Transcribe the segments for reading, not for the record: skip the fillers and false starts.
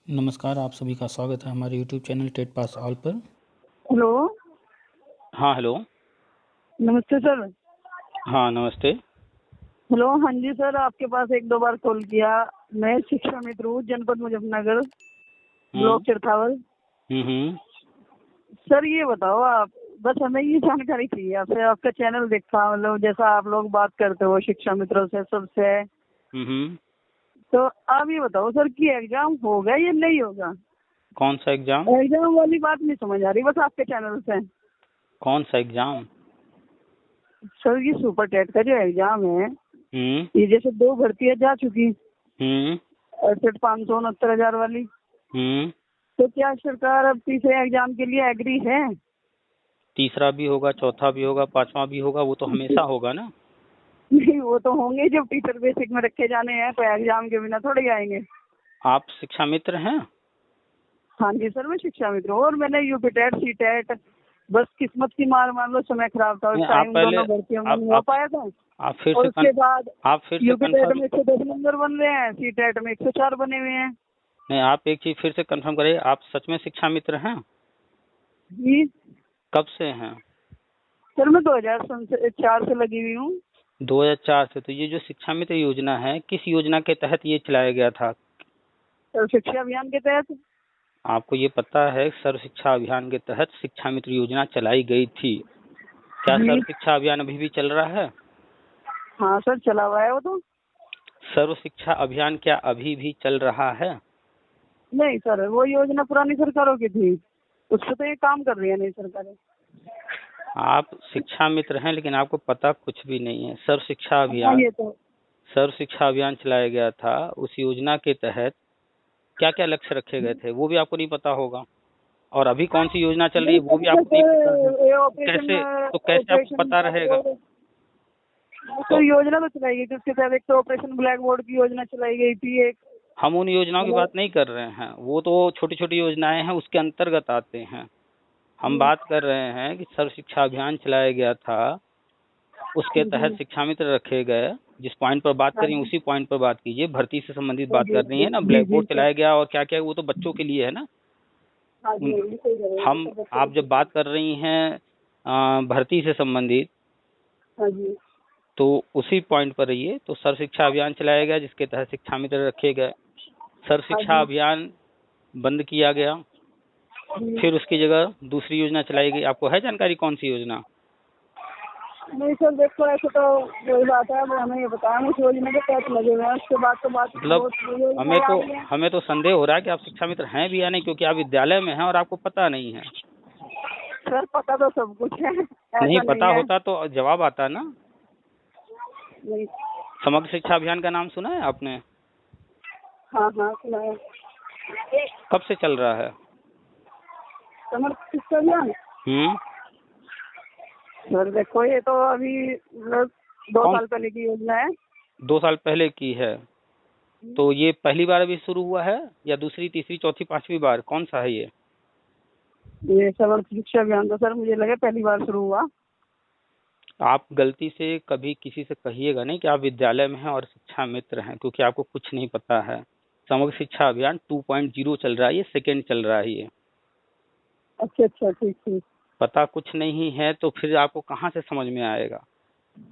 नमस्कार, आप सभी का स्वागत है हमारे YouTube channel TET pass all पर। हेलो। हाँ, हेलो। नमस्ते सर। हाँ, नमस्ते। हेलो, हाँ जी सर, आपके पास एक दो बार कॉल किया। मैं शिक्षा मित्र हूँ, जनपद मुजफ्फरनगर, हम्म ब्लॉक चरथावल। हम्म सर ये बताओ आप, बस हमें ये जानकारी चाहिए आपसे। आपका चैनल देखा, मतलब जैसा आप लोग बात करते हो शिक्षा मित्रों से सबसे, हम्म। तो आप ये बताओ सर कि एग्जाम होगा या नहीं होगा। कौन सा एग्जाम? एग्जाम वाली बात नहीं समझ आ रही बस आपके चैनल से। कौन सा एग्जाम? सर ये सुपर टेट का जो एग्जाम है, हम्म ये जैसे दो भर्तियां जा चुकी, हम्म 68,569 वाली, हम्म तो क्या सरकार अब तीसरे एग्जाम के लिए एग्री है? तीसरा भी होगा, चौथा भी होगा, पांचवा भी होगा, वो तो हमेशा होगा ना। नहीं, वो तो होंगे जब टीचर बेसिक में रखे जाने हैं, तो एग्जाम के बिना थोड़े ही आएंगे। आप शिक्षा मित्र हैं? हाँ जी सर, मैं शिक्षा मित्र हूँ और मैंने यूपी टेट सी टेट, बस किस्मत की मार मान लो, समय खराब था उस नहीं, आप टाइम, पहले दोनों भर्तियों में आप नहीं हो आप पाया था। आप फिर और से उसके बाद आप फिर से यूपी टेट कंफर्म। में 110 नंबर बन रहे हैं, सी टेट में 104 बने हुए हैं। नहीं, आप एक चीज फिर से कंफर्म करिए, आप सच में शिक्षा मित्र हैं? जी कब से हैं? सर, मैं 2004 से लगी हुई हूँ। 2004 से। तो ये जो शिक्षा मित्र योजना है, किस योजना के तहत ये चलाया गया था? सर शिक्षा अभियान के तहत। आपको ये पता है सर्व शिक्षा अभियान के तहत शिक्षा मित्र योजना चलाई गई थी? क्या जी सर्व शिक्षा अभियान अभी भी चल रहा है? हाँ सर, चला हुआ है वो तो। सर्व शिक्षा अभियान क्या अभी भी चल रहा है? नहीं सर, वो योजना पुरानी सरकारों की थी, उस पर तो ये काम कर रही है नई सरकारें। आप शिक्षा मित्र हैं लेकिन आपको पता कुछ भी नहीं है। सर्व शिक्षा हाँ अभियान ये तो। सर्व शिक्षा अभियान चलाया गया था। उस योजना के तहत क्या क्या लक्ष्य रखे गए थे वो भी आपको नहीं पता होगा, और अभी कौन सी योजना चल रही नहीं है वो सर, भी आपको नहीं पता है। जैसे ये ऑपरेशन कैसे आपको ऑपरेशन पता ब्लैक रहेगा? बोर्ड, तो तो योजना तो चलाई गई थी, उसके तहत एक तो ऑपरेशन ब्लैक बोर्ड की योजना चलाई गई थी एक। हम उन योजनाओं की मतलब बात नहीं कर रहे हैं, वो तो छोटी छोटी योजनाएं हैं, उसके अंतर्गत आते हैं। हम जी बात कर रहे हैं कि सर्व शिक्षा अभियान चलाया गया था, उसके तहत जी। शिक्षा मित्र रखे गए। जिस पॉइंट पर बात हाँ करें जी उसी पॉइंट पर बात कीजिए। भर्ती से संबंधित हाँ बात जी कर रही है ना, जी ब्लैक जी बोर्ड सर। चलाया गया और क्या क्या, वो तो बच्चों के लिए है ना। हाँ जी हाँ जी, सही कह रहे हो, हम सब बच्चों आप को जब सीखना। बात कर रही हैं भर्ती से संबंधित, हाँ जी तो उसी पॉइंट पर रहिए। तो सर्व शिक्षा अभियान चलाया गया जिसके तहत शिक्षा मित्र रखे गए। सर्व हाँ शिक्षा जी अभियान बंद किया गया, जी। फिर उसकी जगह दूसरी योजना चलाई गई। आपको है जानकारी कौन सी योजना? नहीं सर, देखो ऐसे तो वही बात है, अब हमें ये बताया उस योजना के तहत लगे हुए हैं, उसके बाद तो बात मतलब बहुत योजनाएं हमें आ तो रही हैं। हमें तो संदेह हो रहा है कि आप शिक्षा मित्र हैं भी या नहीं, क्योंकि आप विद्यालय में हैं और आपको पता नहीं है। सर पता तो सब कुछ है, नहीं ऐसा पता नहीं है। होता तो जवाब आता ना। नहीं। समग्र शिक्षा अभियान का नाम सुना है आपने? हाँ हाँ सुना है। कब से चल रहा है? समर्थ शिक्षा अभियान। हम्म। सर देखो, ये तो अभी मतलब 2 साल कौन पहले की योजना है। 2 साल पहले की है? तो ये पहली बार अभी शुरू हुआ है या दूसरी तीसरी चौथी पांचवी बार, कौन सा है ये? ये समर्थ शिक्षा अभियान तो सर मुझे लगे पहली बार शुरू हुआ। आप गलती से कभी किसी से कहिएगा नहीं कि आप विद्यालय में हैं और शिक्षा मित्र हैं, क्योंकि आपको कुछ नहीं पता है। समग्र शिक्षा अभियान 2.0 चल रहा है, ये सेकेंड चल रहा है ये। अच्छा अच्छा, ठीक ठीक। पता कुछ नहीं है तो फिर आपको कहाँ से समझ में आएगा?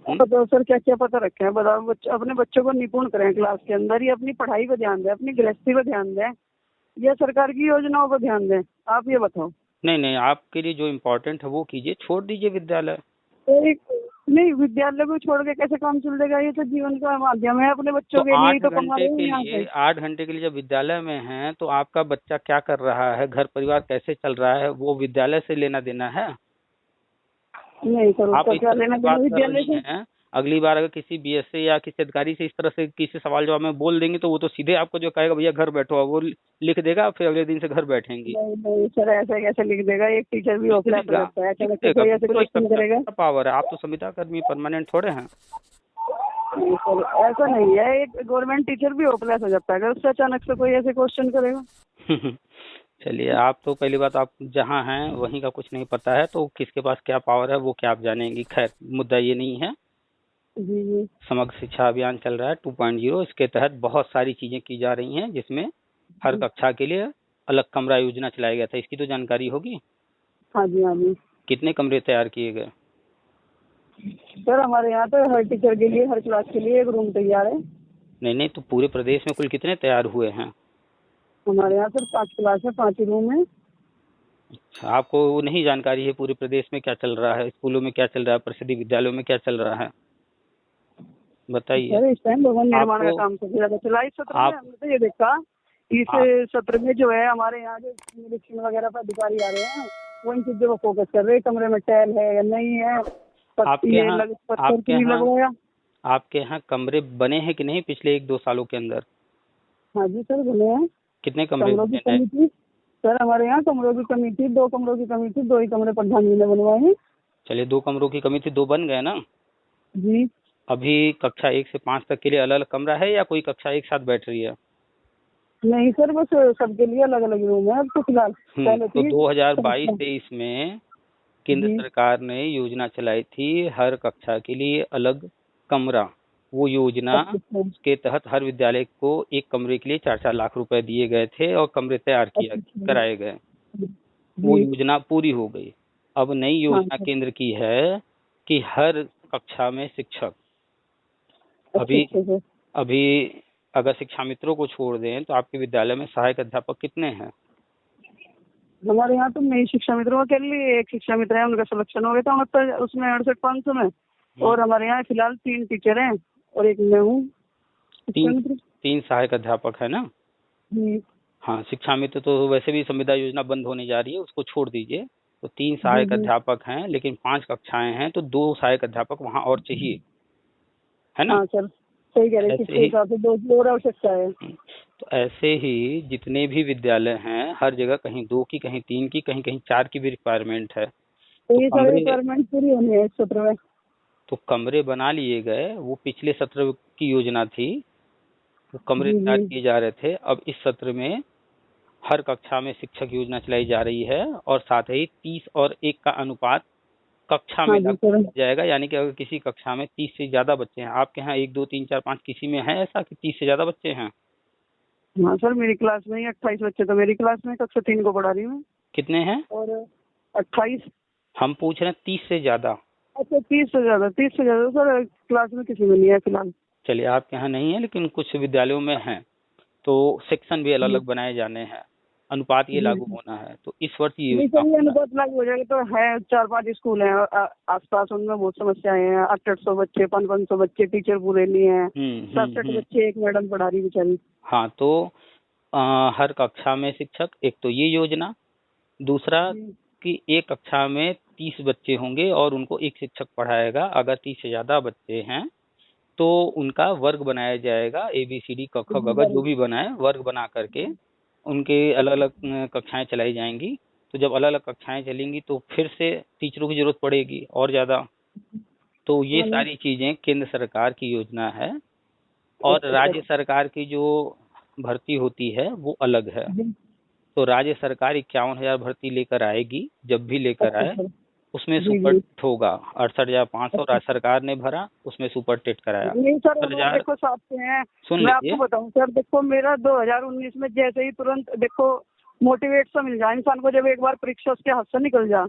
तो सर क्या क्या पता रखे हैं बताओ, अपने बच्चों को निपुण करें क्लास के अंदर, या अपनी पढ़ाई पर ध्यान दें, अपनी गृहस्थी पर ध्यान दें, या सरकार की योजनाओं पर ध्यान दें, आप ये बताओ। नहीं नहीं, आपके लिए जो इम्पोर्टेंट है वो कीजिए, छोड़ दीजिए विद्यालय। एक नहीं, विद्यालय को छोड़ के कैसे काम चल देगा, ये तो जीवन का माध्यम है, अपने तो बच्चों के लिए ही तो कमा रहे हैं यहाँ से। 8 घंटे के लिए जब विद्यालय में हैं तो आपका बच्चा क्या कर रहा है, घर परिवार कैसे चल रहा है, वो विद्यालय से लेना देना है? नहीं सर, आप उसका इस क्या तरह लेना से देना बात कर विद्यालय रही से। हैं। अगली बार अगर किसी बीएसए या किसी अधिकारी से इस तरह से किसी सवाल जवाब में बोल देंगे तो वो तो सीधे आपको जो कहेगा भैया घर बैठो, अब वो लिख देगा, फिर अगले दिन से घर बैठेंगी। नहीं नहीं सर, ऐसे कैसे लिख देगा, एक टीचर भी लिख ऑफलाइन हो देगा, जाता है, लिख अचानक से देगा, कोई ऐसे बिल्कुल लिख क्वेश्चन सकता है, करेगा। क्या पावर है? आप तो संविदा कर्मी परमानेंट थोड़े हैं। नहीं सर, ऐसा नहीं है, एक गवर्नमेंट टीचर भी होपलेस हो जाता है अगर उससे अचानक से कोई ऐसे क्वेश्चन करेगा। चलिए, आप तो पहली बात, आप जहाँ हैं वहीं का कुछ नहीं पता है, तो किसके पास क्या पावर है वो क्या आप जानेंगी। खैर, मुद्दा ये नहीं है। जी जी। समग्र शिक्षा अभियान चल रहा है 2.0, इसके तहत बहुत सारी चीजें की जा रही हैं, जिसमें हर कक्षा के लिए अलग कमरा योजना चलाया गया था, इसकी तो जानकारी होगी। हाँ जी, हाँ जी। कितने कमरे तैयार किए गए? सर हमारे यहाँ तो हर टीचर के लिए, हर क्लास के लिए एक रूम तैयार है। नहीं नहीं, तो पूरे प्रदेश में कुल कितने तैयार हुए हैं? हमारे यहाँ सर 5 क्लास है, 5 ही रूम है। अच्छा, आपको वो नहीं जानकारी है पूरे प्रदेश में क्या चल रहा है, स्कूलों में क्या चल रहा है, परिषदीय विद्यालयों में क्या चल रहा है, बताइए। सर इस टाइम भवन निर्माण का आपको काम सबसे ज्यादा चला है इस सत्र में। आप हमने तो ये देखा इस आप सत्र में जो है हमारे यहाँ जो निरीक्षण वगैरह पर अधिकारी आ रहे हैं, वो इन चीजों को फोकस कर रहे हैं, कमरे में टैल है या नहीं है, आपके यहाँ पत्थर आपके क्यों नहीं यहाँ लगवाया। आपके यहाँ कमरे बने हैं कि नहीं पिछले 1-2 सालों के अंदर? हाँ जी सर, बने हैं। कितने कमरे कमरों की बने हैं? कमी थी सर, हमारे यहाँ कमरों की कमी थी, 2 कमरों की कमी थी, 2 ही कमरे प्रधान जी ने बनवाए हैं। चलिए, 2 कमरों की कमी थी, 2 बन गए ना। जी अभी कक्षा 1 से 5 तक के लिए अलग अलग कमरा है या कोई कक्षा एक साथ बैठ रही है? नहीं सर, बस सबके लिए अलग अलग रूम है अब तो फिलहाल। पहले तो थी 2022-23 में केंद्र जी। सरकार ने योजना चलाई थी हर कक्षा के लिए अलग कमरा। वो योजना अच्छा के तहत हर विद्यालय को एक कमरे के लिए 4-4 लाख रुपए दिए गए थे और कमरे तैयार अच्छा कराए गए। वो जी। योजना पूरी हो गई। अब नई हाँ योजना सर। केंद्र की है कि हर कक्षा में शिक्षक। अच्छा अभी अच्छा सर। अभी अगर शिक्षा मित्रों को छोड़ दें तो आपके विद्यालय में सहायक अध्यापक कितने हैं? हमारे यहाँ तो नई शिक्षा मित्रों के लिए एक शिक्षा मित्र है, उनका सिलेक्शन हो गया था मतलब उसमें 68,500 में। और हमारे यहाँ फिलहाल 3 टीचर हैं और एक मैं हूँ शिक्षा तीन मित्र। 3 सहायक अध्यापक है ना। जी हाँ, शिक्षा मित्र तो वैसे भी संविदा योजना बंद होने जा रही है, उसको छोड़ दीजिए। तो 3 जी सहायक जी। अध्यापक हैं, लेकिन 5 कक्षाएं हैं तो 2 सहायक अध्यापक वहाँ और चाहिए, है ना। हाँ सर, सही कह रहे हैं, ऐसे शिक्षा ही हिसाब से 2 और आवश्यकता है। तो ऐसे ही जितने भी विद्यालय हैं हर जगह कहीं 2 की, कहीं 3 की, कहीं कहीं 4 की भी रिक्वायरमेंट है। तो तो ये सारे कमरे रिक्वायरमेंट पूरी होनी है इस सत्र में। तो कमरे बना लिए गए, वो पिछले सत्र की योजना थी। वो कमरे जी तैयार जी। किए जा रहे थे। अब इस सत्र में हर कक्षा में शिक्षक योजना चलाई जा रही है और साथ ही 30 और 1 का अनुपात कक्षा में हाँ जी लागू सर। किया जाएगा। यानी कि अगर किसी कक्षा में 30 से ज्यादा बच्चे हैं, आपके यहाँ 1 2 3 4 5 किसी में है ऐसा कि 30 से ज्यादा बच्चे हैं? हाँ सर, मेरी क्लास में ही 28 बच्चे तो मेरी क्लास में कक्षा 3 को पढ़ा रही हूँ। कितने हैं? और 28। हम पूछ रहे हैं 30 से ज्यादा। अच्छा 30 से ज्यादा सर क्लास में किसी में नहीं है फिलहाल। चलिए, आपके यहाँ नहीं है लेकिन कुछ विद्यालयों में है। तो सेक्शन भी अलग अलग बनाए जाने हैं, अनुपात ये जी लागू होना है। तो इस वर्ष ये नहीं योजना सर, ये होगा। अनुपात लागू हो जाएगा तो है 4-5 स्कूल हैं आसपास, उनमें बहुत समस्याएं हैं। 800 बच्चे, 500 बच्चे, टीचर पूरे नहीं है। 67 हम्म। बच्चे एक मैडम पढ़ा रही बेचारी। हाँ, तो हर कक्षा में शिक्षक, एक तो ये योजना। दूसरा जी कि एक कक्षा में 30 बच्चे होंगे और उनको एक शिक्षक पढ़ाएगा। अगर 30 से ज्यादा बच्चे हैं तो उनका वर्ग बनाया जाएगा, ABCD क ख ग घ जो भी बनाए वर्ग बना करके उनके अलग अलग कक्षाएं चलाई जाएंगी। तो जब अलग अलग कक्षाएं चलेंगी तो फिर से टीचरों की जरूरत पड़ेगी और ज्यादा। तो ये हाँ जी। सारी चीजें केंद्र सरकार की योजना है और अच्छा राज्य अच्छा सरकार की जो भर्ती होती है वो अलग है। जी। तो राज्य सरकार 51,000 भर्ती लेकर आएगी, जब भी लेकर अच्छा आए सर। उसमें जी सुपर जी। टेट होगा। 68,500 अच्छा राज्य सरकार ने भरा, उसमें सुपर टेट कराया। नहीं सर, हम लोग 68,000 देखो साथ में हैं। सुन मैं आपको लीजिए। बताऊं सर, देखो मेरा 2019 में जैसे ही तुरंत देखो मोटिवेट सा मिल जाए इंसान को, जब एक बार परीक्षा उसके हाथ से निकल जा,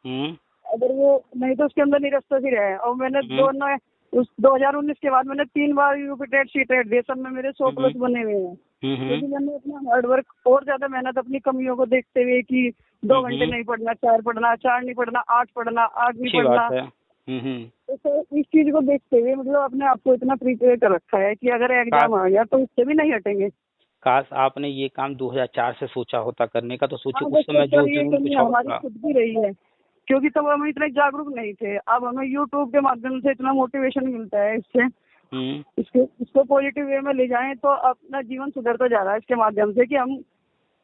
हम्म अगर वो नहीं तो उसके अंदर निरस्ता सी रहे। और मैंने हम्म दोनों उस 2019 के बाद मैंने 3 बार यूपी टेट सी टेट दिए, सब में मेरे 100 हम्म प्लस बने हुए हैं। हम्म क्योंकि मैंने अपना हार्ड वर्क और ज्यादा मेहनत अपनी कमियों को देखते हुए कि 2 घंटे हम्म। नहीं पढ़ना, 4 पढ़ना, 4 नहीं पढ़ना, 8 पढ़ना, 8 नहीं अच्छी पढ़ना। बात है। तो सर इस चीज को देखते हुए मतलब अपने आप को इतना प्रिपेयर कर रखा है कि अगर काश एग्जाम आ गया तो उससे भी नहीं हटेंगे। काश आपने ये काम 2004 से सोचा होता करने का, तो सोचिए हाँ उस बस समय जो सर, ये जुनून कमी कुछ और हमारी था। खुद की रही है क्योंकि तब हम इतने जागरूक नहीं थे। अब हमें यूट्यूब के माध्यम से इतना मोटिवेशन मिलता है, इससे हम्म इसको पॉजिटिव वे में ले जाएं तो अपना जीवन सुधरता जा रहा है इसके माध्यम से। कि हम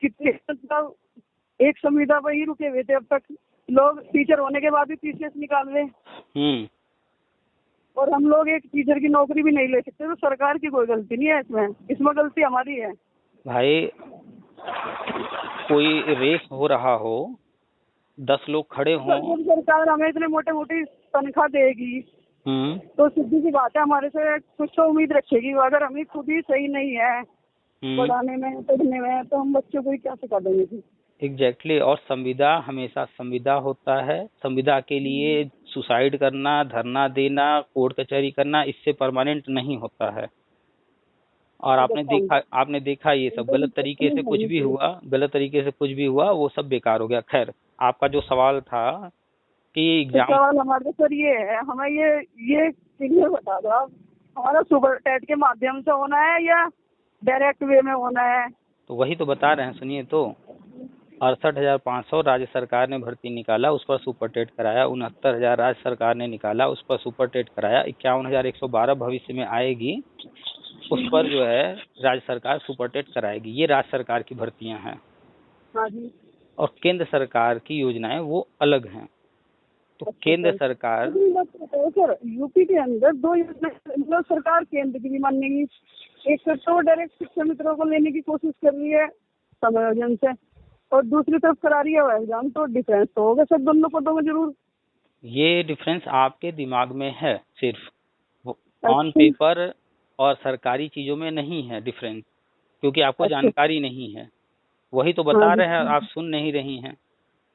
कितने मतलब एक संविदा पर ही रुके हुए थे अब तक, लोग टीचर होने के बाद भी पीसीएस निकाल रहे, हम्म। और हम लोग एक टीचर की नौकरी भी नहीं ले सकते। तो सरकार की कोई गलती नहीं है इसमें, इसमें गलती हमारी है। भाई, कोई रेस हो रहा हो, 10 लोग खड़े हों। सर जब सरकार हमें इतने मोटे मोटी तनख्वाह देगी हम्म तो सीधी सी बात है हमारे से कुछ तो उम्मीद रखेगी। अगर हम ही खुद ही सही नहीं है पढ़ाने में पढ़ने में, तो हम बच्चों को ही क्या सिखा देंगे फिर? एग्जैक्टली। और संविदा हमेशा संविदा होता है। संविदा के लिए सुसाइड करना, धरना देना, कोर्ट कचहरी करना, इससे परमानेंट नहीं होता है। और आपने देखा ये सब गलत तरीके से कुछ भी हुआ, गलत तरीके से कुछ भी हुआ, वो सब बेकार हो गया। खैर, आपका जो सवाल था कि तो एग्जाम, सवाल हमारे सर ये है, हमें ये क्लियर बता दो आप, हमारा सुपर टेट के माध्यम से होना है या डायरेक्ट वे में होना है? तो वही तो बता रहे हैं, सुनिए तो। 68,500 राज्य सरकार ने भर्ती निकाला, उस पर सुपर टेट कराया। 69,000 राज्य सरकार ने निकाला, उस पर सुपर टेट कराया। 51,112 भविष्य में आएगी, उस पर जो है राज्य सरकार सुपर टेट कराएगी। ये राज्य सरकार की भर्तियां हैं। हाँ जी। और केंद्र सरकार की योजनाएं वो अलग हैं। तो केंद्र सरकार, सर यूपी के अंदर दो योजना, मतलब सरकार केंद्र की भी मानेगी। एक तो डायरेक्ट शिक्षा मित्रों को लेने की कोशिश कर रही है समायोजन से, और दूसरी तरफ करा रही है एग्जाम। तो डिफरेंस तो होगा सर दोनों पदों में जरूर। ये डिफरेंस आपके दिमाग में है, सिर्फ ऑन पेपर और सरकारी चीजों में नहीं है डिफरेंस, क्योंकि आपको जानकारी नहीं है। वही तो बता रहे हैं, आप सुन नहीं रही हैं।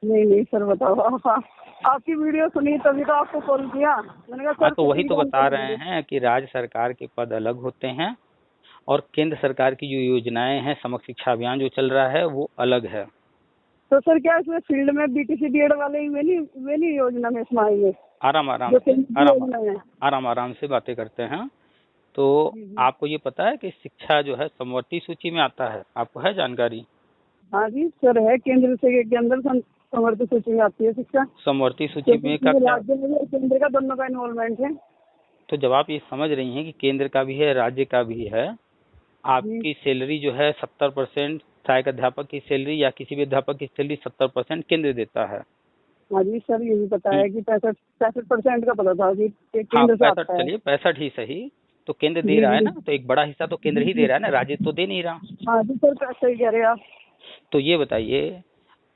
नहीं सर बताओ, आपकी वीडियो सुनी तभी तो आपको कॉल किया। मैंने कहा हाँ, सर तो वही तो बता रहे हैं कि राज्य सरकार के पद अलग होते हैं और केंद्र सरकार की जो योजनाएं हैं, समग्र शिक्षा अभियान जो चल रहा है, वो अलग है। तो सर क्या इसमें फील्ड में बीटीसी बीएड वाले ही वे नहीं योजना में इसमें आएंगे? आराम आराम से बातें करते हैं। तो आपको ये पता है कि शिक्षा जो है समवर्ती सूची में आता है, आपको है जानकारी? हाँ जी सर है, केंद्र से के अंदर समवर्ती सूची में आती है शिक्षा। समवर्ती सूची में का राज्य में केंद्र का दोनों का इन्वॉल्वमेंट है। तो जब आप ये समझ रही हैं कि केंद्र का भी है, राज्य का भी है, आपकी सैलरी जो है 70%, सहायक अध्यापक की सैलरी या किसी भी अध्यापक की सैलरी 70% केंद्र देता है। हाँ जी सर, ये भी पता है कि 65% का पता था कि हाँ, केंद्र से आता है। चलिए 65 ही सही, तो केंद्र दे रहा है ना, तो एक बड़ा हिस्सा तो केंद्र ही दे रहा है ना, राज्य तो दे नहीं रहा। हाँ जी सर, सही कह रहे हैं आप। तो ये बताइए,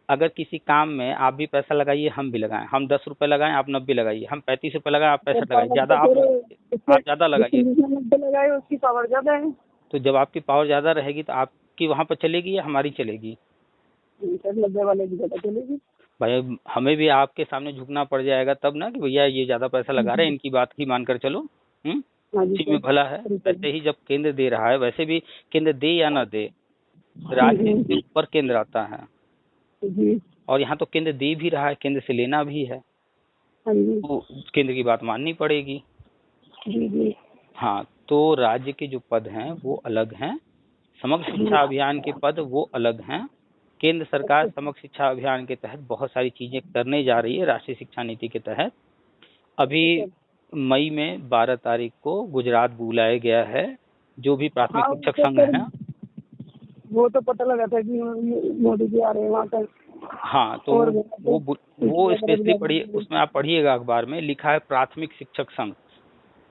अगर किसी काम में आप भी पैसा लगाइए, हम भी लगाएं, हम 10 रुपए लगाएं, आप 90 लगाइए, हम 35 रुपए लगाएं, आप 65 लगाइए, ज्यादा आप ज्यादा लगाइए, 90 लगाए उसकी पावर ज्यादा है। तो जब आपकी पावर ज्यादा रहेगी तो आपकी वहां पर चलेगी या हमारी चलेगी? 90 वाले की ज्यादा चलेगी। भाई हमें भी आपके सामने झुकना पड़ जाएगा तब ना, कि भैया ये ज्यादा पैसा लगा रहे हैं, इनकी बात ही मानकर चलो। इसी में भला है। वैसे ही जब केंद्र दे रहा है, वैसे भी केंद्र दे या ना दे, राज्य के ऊपर केंद्र आता है। और यहाँ तो केंद्र दे भी रहा है, केंद्र से लेना भी है, तो केंद्र की बात माननी पड़ेगी। हाँ, तो राज्य के जो पद हैं वो अलग हैं, समग्र शिक्षा अभियान के पद वो अलग हैं। केंद्र सरकार समग्र शिक्षा अभियान के तहत बहुत सारी चीजें करने जा रही है, राष्ट्रीय शिक्षा नीति के तहत। अभी मई में 12 तारीख को गुजरात बुलाया गया है, जो भी प्राथमिक शिक्षक संघ है, वो तो पता लगा था कि मोदी जी आ रहे हैं वहाँ पर। हाँ, तो वो स्पेशली पढ़िए, उसमें आप पढ़िएगा, अखबार में लिखा है प्राथमिक शिक्षक संघ,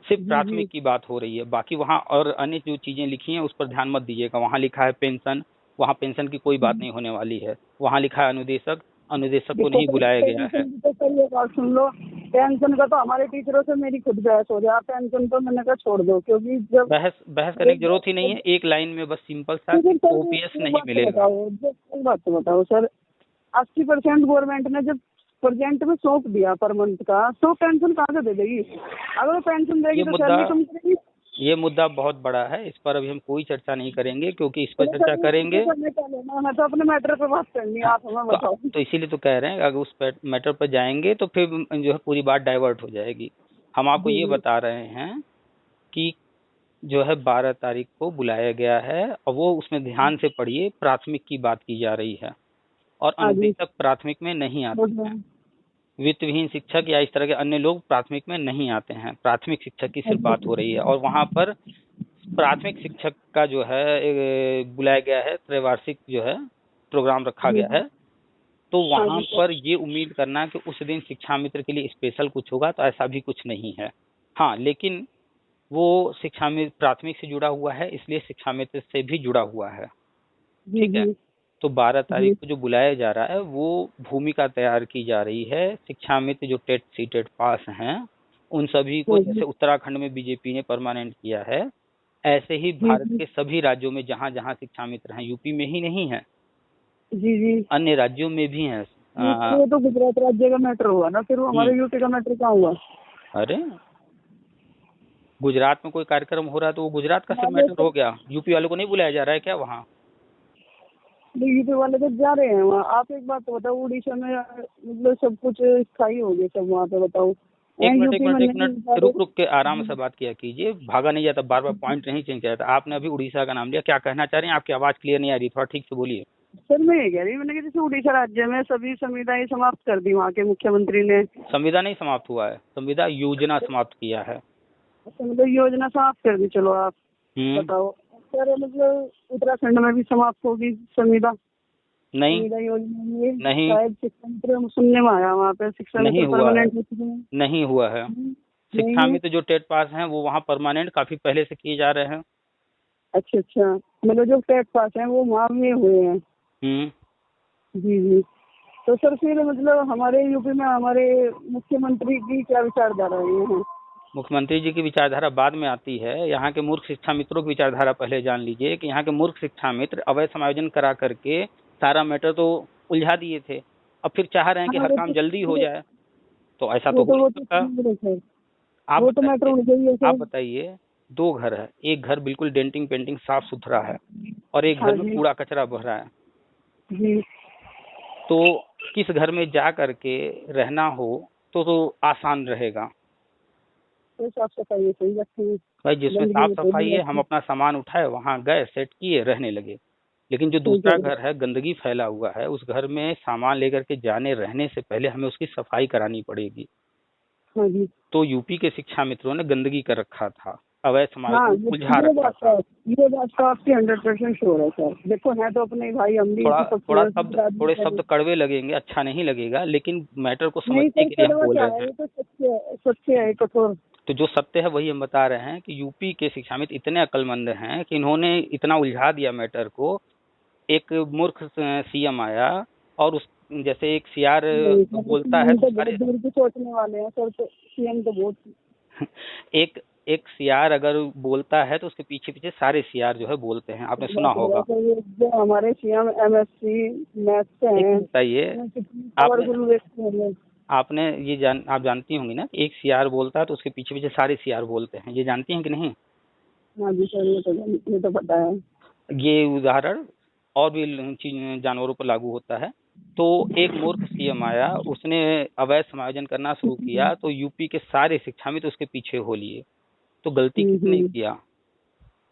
सिर्फ प्राथमिक की बात हो रही है। बाकी वहाँ और अन्य जो चीजें लिखी हैं उस पर ध्यान मत दीजिएगा। वहाँ लिखा है पेंशन, वहाँ पेंशन की कोई बात नहीं होने वाली है। वहाँ लिखा है अनुदेशक, अनुदेशक को नहीं बुलाया गया है। तो सर ये बात सुन लो, पेंशन का तो हमारे टीचरों से मेरी खुद बहस हो जाए, पेंशन तो मैंने कहा छोड़ दो, क्योंकि जब बहस करने की जरूरत ही नहीं है। एक लाइन में बस सिंपल सा, ओपीएस नहीं मिलेगा। बात तो बताओ सर, 80% गवर्नमेंट ने जब प्रेजेंट में सौंप दिया पर मंथ का, तो पेंशन कहाँ से दे देगी? अगर पेंशन देगी तो सैलरी कम करेगी। ये मुद्दा बहुत बड़ा है, इस पर अभी हम कोई चर्चा नहीं करेंगे, क्योंकि इस पर चर्चा करेंगे मैं तो अपने मैटर पर बात करनी है, आप हमें बताओ। तो इसीलिए तो कह रहे हैं, अगर उस मैटर पर जाएंगे तो फिर जो है पूरी बात डाइवर्ट हो जाएगी। हम आपको ये बता रहे हैं कि जो है 12 तारीख को बुलाया गया है, और वो उसमें ध्यान से पढ़िए, प्राथमिक की बात की जा रही है, और अनुदेशक प्राथमिक में नहीं आते हैं। वित्त विहीन शिक्षक या इस तरह के अन्य लोग प्राथमिक में नहीं आते हैं, प्राथमिक शिक्षक की सिर्फ बात हो रही है। और वहाँ पर प्राथमिक शिक्षक का जो है बुलाया गया है, त्रैवार्षिक जो है प्रोग्राम रखा गया है। तो वहाँ पर ये उम्मीद करना कि उस दिन शिक्षा मित्र के लिए स्पेशल कुछ होगा, तो ऐसा भी कुछ नहीं है। हाँ, लेकिन वो शिक्षा मित्र प्राथमिक से जुड़ा हुआ है, इसलिए शिक्षा मित्र से भी जुड़ा हुआ है, ठीक है। तो 12 तारीख को जो बुलाया जा रहा है, वो भूमिका तैयार की जा रही है। शिक्षा मित्र जो टेट सीटेट पास हैं उन सभी को, जैसे उत्तराखंड में बीजेपी ने परमानेंट किया है, ऐसे ही जी भारत जी के सभी राज्यों में जहाँ जहाँ शिक्षा मित्र हैं, यूपी में ही नहीं है, जी जी। अन्य राज्यों में भी हैं। ये तो गुजरात राज्य का मैटर हुआ ना, फिर वो हम्म, हमारे यूपी का मैटर कहाँ हुआ? अरे गुजरात में कोई कार्यक्रम हो रहा है तो वो गुजरात का सिर्फ मान लो मैटर हो गया, यूपी वालों को नहीं बुलाया जा रहा है क्या वहाँ? तो यूपी वाले तो जा रहे हैं वहाँ। आप एक बात तो बताओ, उड़ीसा में मतलब सब कुछ स्थायी हो गया सब वहाँ पे, बताओ। एक यहाँ मिनट एक यूपी में मिनट एक नहीं मिनट, जा रुक रुक के आराम रहे। से बात किया कीजिए, भागा नहीं जाता, बार बार पॉइंट नहीं चेंज किया जाता। आपने अभी उड़ीसा का नाम लिया, क्या कहना चाह रहे हैं? आपकी आवाज़ क्लियर नहीं आ रही, थोड़ा ठीक से बोलिए। सर मैं ये कह रही हूँ, मैंने कि जैसे उड़ीसा राज्य में सभी संविधाएं समाप्त कर दी वहाँ के मुख्यमंत्री ने। संविदा नहीं समाप्त हुआ है, संविदा योजना समाप्त किया है। अच्छा, मतलब योजना समाप्त कर दी, चलो आप हम्म। बताओ। सर मतलब उत्तराखंड में भी समाप्त होगी संविदा, नहीं संविदा योजना में नहीं शायद शिक्षा मित्र सुनने में आया, वहाँ पे शिक्षा नहीं मित्र हुआ है, परमानेंट हो चुके हैं। नहीं हुआ है। नहीं शिक्षा है। मित्र जो टेट पास हैं वो वहाँ परमानेंट काफी पहले से किए जा रहे हैं। अच्छा अच्छा, मतलब जो टेट पास हैं वो वहाँ में हुए हैं। हम्म। जी जी। तो सर फिर मतलब हमारे यूपी में हमारे मुख्यमंत्री की क्या विचारधारा है? मुख्यमंत्री जी की विचारधारा बाद में आती है, यहाँ के मूर्ख शिक्षा मित्रों की विचारधारा पहले जान लीजिए कि यहाँ के मूर्ख शिक्षा मित्र अवैध समायोजन करा करके सारा मैटर तो उलझा दिए थे। अब फिर चाह रहे हैं कि हाँ हर काम जल्दी हो जाए, तो ऐसा तो हो नहीं वो तो सकता। समझ रहे सर। आप वो तो मैटर बताइए, हो गई है आप सर। बताइए, दो घर है, एक घर बिल्कुल डेंटिंग पेंटिंग साफ सुथरा है और एक घर हाँ में जी कूड़ा कचरा भर रहा है, जी। तो किस घर में जा करके रहना हो तो आसान रहेगा? तो साफ सफाई सही रखी है, भाई जिसमें गंदगी साफ में कोई सफाई नहीं है, हम रखी। अपना सामान उठाए वहां गए सेट किए रहने लगे। लेकिन जो सही कह दूसरा रहे घर है गंदगी फैला हुआ है, उस घर में सामान लेकर के जाने रहने से पहले हमें उसकी सफाई करानी पड़ेगी। हो। हाँ जी। तो यूपी के शिक्षा मित्रों ने गंदगी कर रखा था, अवैध हाँ समायोजन उलझा ये रखा बात था। तो, ये बात तो आपकी 100% श्योर है सर। देखो है तो अपने भाई, हम भी थोड़ा इसी थोड़ा सब शब्द आदमी थोड़े सर। शब्द कड़वे लगेंगे, अच्छा नहीं लगेगा, लेकिन मैटर को नहीं समझने सर, के लिए हम कड़वा बोल क्या रहे है, हैं। ये तो सत्य है, सत्य है कठोर। तो जो सत्य है वही हम बता रहे हैं कि यूपी के शिक्षा मित्र इतने अक्लमंद हैं कि इन्होंने इतना उलझा दिया मैटर को। एक मूर्ख सीएम आया और उस जैसे एक सियार नहीं सर, बोलता है सीएम तो तो बहुत सारे दूर की सोचने वाले हैं सर, तो सीएम तो बहुत। एक एक सियार अगर बोलता है तो उसके पीछे पीछे सारे सियार जो है बोलते हैं, आपने सुना बात हो रहा होगा। है सर, ये जो हमारे सीएम एमएससी मैथ से एक हैं, मिनट बताइए, उन्हें कितनी आपने पावरफुल व्यक्ति हैं लोग। आपने ये आप जानती होंगी ना कि एक सियार बोलता है तो उसके पीछे पीछे सारे सियार बोलते हैं, ये जानती हैं कि नहीं? हाँ जी सर, ये तो पता है। ये उदाहरण और भी जानवरों पर लागू होता है। तो एक मूर्ख सीएम आया, उसने अवैध समायोजन करना शुरू किया तो यूपी के सारे शिक्षा मित्र उसके पीछे हो लिए। तो गलती किसने हम्म। किया?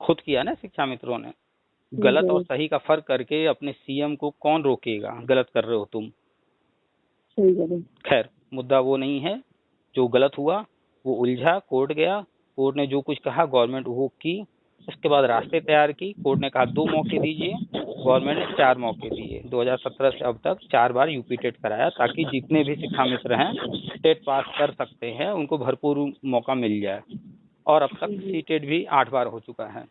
खुद किया ना शिक्षा मित्रों ने। ठीक गलत और है। सही का फर्क करके अपने सीएम को कौन रोकेगा? गलत कर रहे हो तुम। सही करें। खैर मुद्दा वो नहीं है, जो गलत हुआ वो उलझा, कोर्ट गया, कोर्ट ने जो कुछ कहा गवर्नमेंट वो की। उसके बाद रास्ते तैयार की, कोर्ट ने कहा 2 मौके दीजिए, गवर्नमेंट ने 4 मौके दिए। 2017 से अब तक 4 बार यूपी टेट कराया ताकि जितने भी शिक्षा मित्र हैं टेट पास कर सकते हैं उनको भरपूर मौका मिल जाए। और अब तक सी टेट भी 8 बार हो चुका है।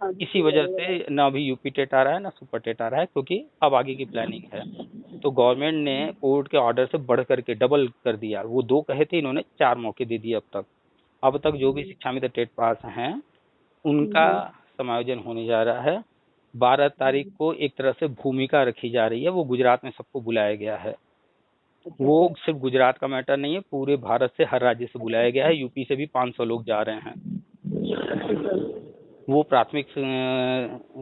हाँ जी इसी सही वजह करेगा। से ना अभी यूपी टेट आ रहा है ना सुपर टेट आ रहा है, क्योंकि अब आगे की प्लानिंग है। तो गवर्नमेंट ने कोर्ट के ऑर्डर से बढ़ करके डबल कर दिया, वो 2 कहे थे, इन्होंने 4 मौके दे दिए अब तक। अब तक जो भी शिक्षा मित्र टेट पास हैं उनका समायोजन होने जा रहा है। 12 तारीख को एक तरह से भूमिका रखी जा रही है, वो गुजरात में सबको बुलाया गया है। वो सिर्फ गुजरात का मैटर नहीं है, पूरे भारत से हर राज्य से बुलाया गया है, यूपी से भी 500 लोग जा रहे हैं। वो प्राथमिक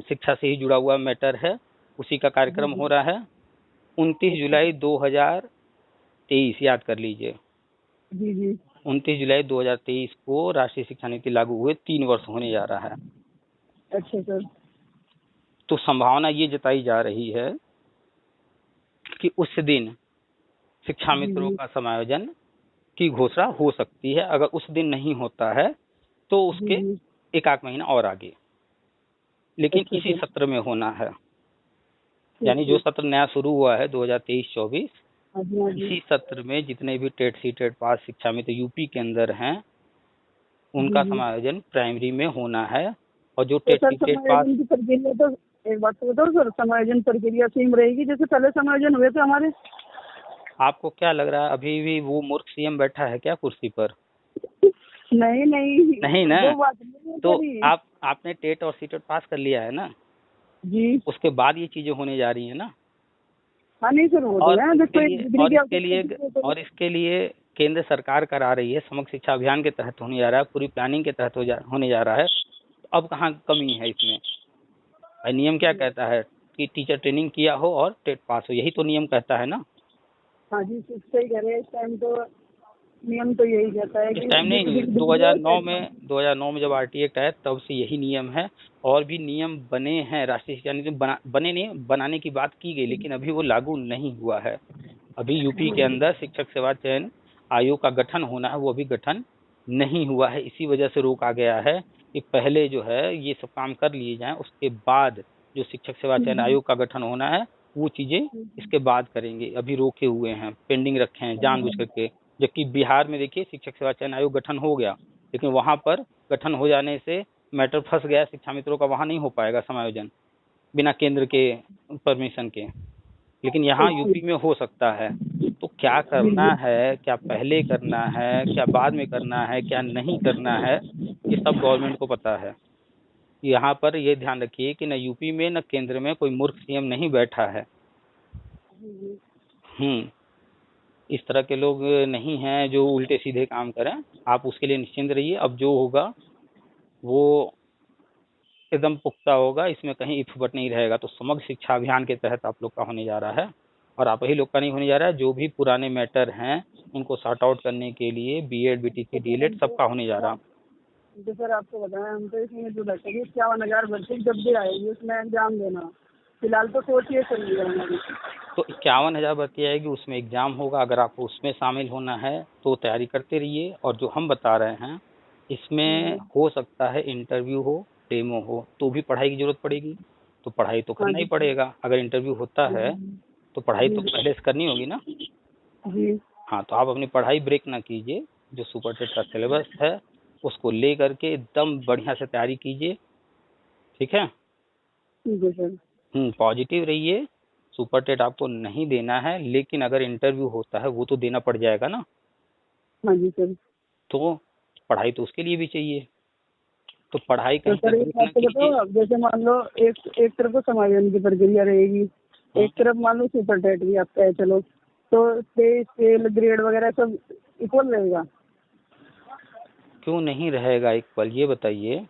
शिक्षा से ही जुड़ा हुआ मैटर है, उसी का कार्यक्रम हो रहा है। 29 जुलाई 2023 याद कर लीजिए, जी जी। 29 जुलाई 2023 को राष्ट्रीय शिक्षा नीति लागू हुए 3 वर्ष होने जा रहा है। अच्छा सर। तो संभावना ये जताई जा रही है कि उस दिन शिक्षा मित्रों का समायोजन की घोषणा हो सकती है। अगर उस दिन नहीं होता है तो उसके एक आध महीना और आगे, लेकिन अच्छा इसी सर। सत्र में होना है। यानी जो सत्र नया शुरू हुआ है 2023-24, हाँ जी हाँ जी। इसी सत्र में जितने भी टेट सी टेट पास शिक्षा मित्र यूपी के अंदर हैं उनका समायोजन प्राइमरी में होना है। और जो तो TET sir CTET pass, समायोजन की प्रक्रिया तो, एक बात तो बताओ सर, समायोजन प्रक्रिया सेम रहेगी जैसे पहले समायोजन हुए थे हमारे? आपको क्या लग रहा है अभी भी वो मूर्ख सीएम बैठा है क्या कुर्सी पर? नहीं नहीं नहीं ना, वो बात नहीं है तो तेरी। आपने टेट और सीटेट पास कर लिया है ना, जी उसके बाद ये चीजें होने जा रही है ना। हाँ नहीं सर, वो तो और है, इसके देखो एक लिए डिग्री और की इसके लिए आवश्यकता होती है। और इसके लिए केंद्र सरकार करा रही है, समग्र शिक्षा अभियान के तहत होने जा रहा है, पूरी प्लानिंग के तहत होने जा रहा है। तो अब कहाँ कमी है इसमें? भाई नियम क्या कहता है कि टीचर ट्रेनिंग किया हो और टेट पास हो, यही तो नियम कहता है ना। हाँ जी सही कह रहे हैं, इस टाइम तो नियम तो यही कहता है इस कि टाइम नहीं, डिग्री हो 2009 चाहे। में 2009 में जब आरटीए एक्ट आया तब से यही नियम है। और भी नियम बने हैं, राष्ट्रीय शिक्षा नीति बने नहीं, बनाने की बात की गई, लेकिन अभी वो लागू नहीं हुआ है। अभी यूपी के अंदर शिक्षक सेवा चयन आयोग का गठन होना है, वो अभी गठन नहीं हुआ है। इसी वजह से रोका गया है कि पहले जो है ये सब काम कर लिए जाएं, उसके बाद जो शिक्षक सेवा चयन आयोग का गठन होना है वो चीजें इसके बाद करेंगे। अभी रोके हुए हैं, पेंडिंग रखे हैं जानबूझ करके। जबकि बिहार में देखिए शिक्षक सेवा चयन आयोग गठन हो गया, लेकिन वहां पर गठन हो जाने से मैटर फंस गया शिक्षा मित्रों का, वहां नहीं हो पाएगा समायोजन बिना केंद्र के परमिशन के। लेकिन यहाँ यूपी में हो सकता है। तो क्या करना है, क्या पहले करना है, क्या बाद में करना है, क्या नहीं करना है, ये सब गवर्नमेंट को पता है। यहाँ पर ये ध्यान रखिए कि न यूपी में न केंद्र में कोई मूर्ख सीएम नहीं बैठा है। इस तरह के लोग नहीं हैं जो उल्टे सीधे काम करें। आप उसके लिए निश्चिंत रहिए, अब जो होगा वो एकदम पुख्ता होगा, इसमें कहीं इफ बट नहीं रहेगा। तो समग्र शिक्षा अभियान के तहत आप लोग का होने जा रहा है, और आप ही लोग का नहीं होने जा रहा है, जो भी पुराने मैटर हैं उनको सॉर्ट आउट करने के लिए बीएड बीटीसी डीएलएड सबका होने जा रहा। तो सर आपको बताएं, हम तो इसमें जो बैठेंगे 51,000 भर्ती जब भी आएगी उसमें एग्जाम देना, फिलहाल तो सोचिए चल रही है हमारी। तो 51,000 भर्ती आएगी, उसमें एग्जाम होगा। अगर आपको उसमें शामिल होना है तो तैयारी करते रहिए। और जो हम बता रहे हैं इसमें हो सकता है इंटरव्यू हो, डेमो हो, तो भी पढ़ाई की जरूरत पड़ेगी। तो पढ़ाई तो करना ही पड़ेगा। अगर इंटरव्यू होता है तो पढ़ाई तो पहले से करनी होगी ना। जी हाँ, तो आप अपनी पढ़ाई ब्रेक ना कीजिए। जो सुपर टेट का सिलेबस है उसको ले करके एकदम बढ़िया से तैयारी कीजिए, ठीक है। ठीक है सर। पॉजिटिव रहिए। सुपर टेट आपको नहीं देना है, लेकिन अगर इंटरव्यू होता है वो तो देना पड़ जाएगा ना। हाँ जी सर। तो पढ़ाई तो उसके लिए भी चाहिए। तो पढ़ाई तो कहीं सर पर एक ब्रेक बात ना तो कीजिए। बताओ, अब जैसे मान लो एक तरफ तो समायोजन की प्रक्रिया रहेगी, एक तरफ मान लो सुपर टेट भी आपका है, चलो तो पे स्केल ग्रेड वगैरह सब इक्वल रहेगा। क्यों नहीं रहेगा इक्वल, ये बताइए।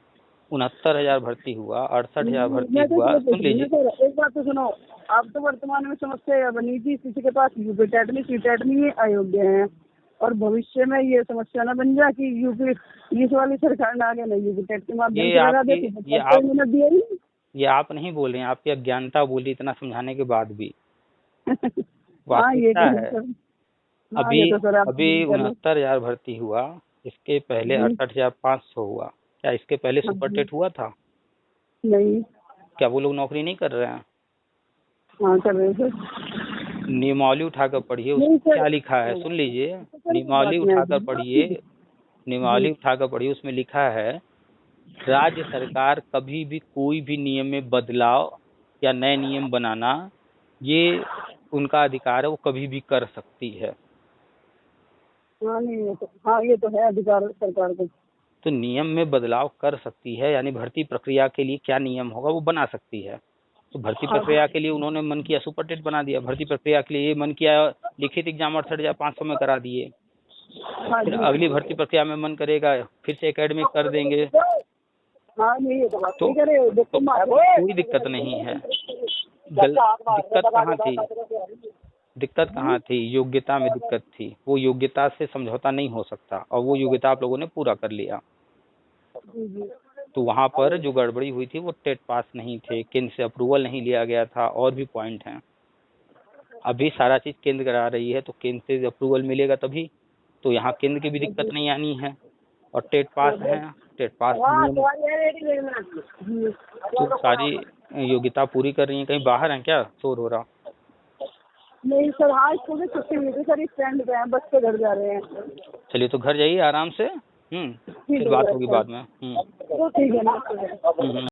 69,000 भर्ती हुआ, 68,000 भर्ती मैं तो हुआ, इसलिए पूछ सुन रही हूँ ना लीजिए। सर, एक बात तो सुनो। अब तो वर्तमान में समस्या यह बनी थी किसी के पास यूपी टेट नहीं सी टेट नहीं है, अयोग्य है, और भविष्य में ये समस्या ना बन जाए कि यूपी इस वाली सरकार ने आगे नहीं यूपी टेट के माध्यम ये से लगा आपकी दे, ये कोई आप मिनट दिया ही ये आप नहीं बोल रहे हैं, आपकी अज्ञानता बोली इतना समझाने के बाद भी। नहीं। हाँ ये वास्तविकता तो है है। सर। हाँ अभी ये तो सर आप अभी 69,000 भर्ती हुआ, इसके पहले जी 68,500 हुआ। क्या इसके पहले हाँ सुपर जी। टेट हुआ था? नहीं। क्या वो लोग नौकरी नहीं कर रहे हैं? हाँ कर रहे हैं सर। नियमावली उठाकर पढ़िए, नहीं उसमें सर, क्या लिखा है, सुन लीजिए। तो सर वो नियमावली बात मैं उठाकर पढ़िए, जी नियमावली उठाकर पढ़िए, उसमें लिखा है राज्य सरकार कभी भी कोई भी नियम में बदलाव या नए नियम बनाना, ये उनका अधिकार है, वो कभी भी कर सकती है। हाँ नहीं हाँ ये तो है अधिकार सरकार को। तो नियम में बदलाव कर सकती है, यानी भर्ती प्रक्रिया के लिए क्या नियम होगा वो बना सकती है। तो भर्ती प्रक्रिया के लिए उन्होंने मन किया सुपर टेट बना दिया, भर्ती प्रक्रिया के लिए ये मन किया लिखित एग्जाम 68,500 में करा दिए। हाँ फिर जी। अगली भर्ती प्रक्रिया में मन करेगा फिर से एकेडमिक कर देंगे। हाँ नहीं ये तो बात तो, सही करे, देखो तो कोई दिक्कत नहीं है। दिक्कत कहाँ थी? दिक्कत कहाँ थी? योग्यता में दिक्कत थी। वो योग्यता से समझौता नहीं हो सकता, और वो योग्यता आप लोगों ने पूरा कर लिया। तो वहां पर जो गड़बड़ी हुई थी वो टेट पास नहीं थे, केंद्र से अप्रूवल नहीं लिया गया था, और भी पॉइंट हैं। अभी सारा चीज केंद्र करा रही है, तो केंद्र से अप्रूवल मिलेगा तभी। तो यहाँ केंद्र की भी दिक्कत नहीं आनी है, और टेट पास है, टेट पास तो सारी योग्यता पूरी कर रही है। कहीं बाहर है क्या, शोर हो रहा? नहीं सर, हाँ स्कूल में छुट्टी हुई थी सर, स्टैंड पे हैं, बस से घर जा रहे हैं। चलिए तो घर जाइए आराम से। फिर बात होगी बाद में। तो ठीक है ना।